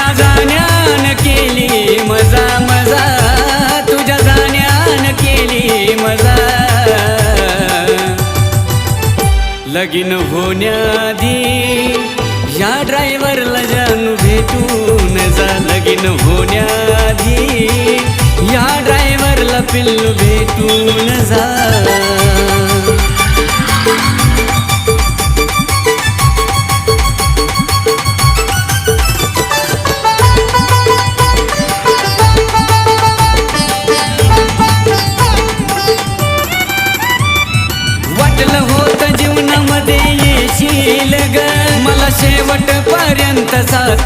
तुझ्या जाण्यान केली मजा मजा, तुझ्या जाण्यान केली मजा. लगीन होण्याआधी या ड्रायव्हरला जानू भेटून जा. लगीन होण्याआधी या ड्रायव्हरला पिल्लू भेटून जा. वाटलं होतं जीवनामध्ये येशील ग, मला शेवटपर्यंत साथ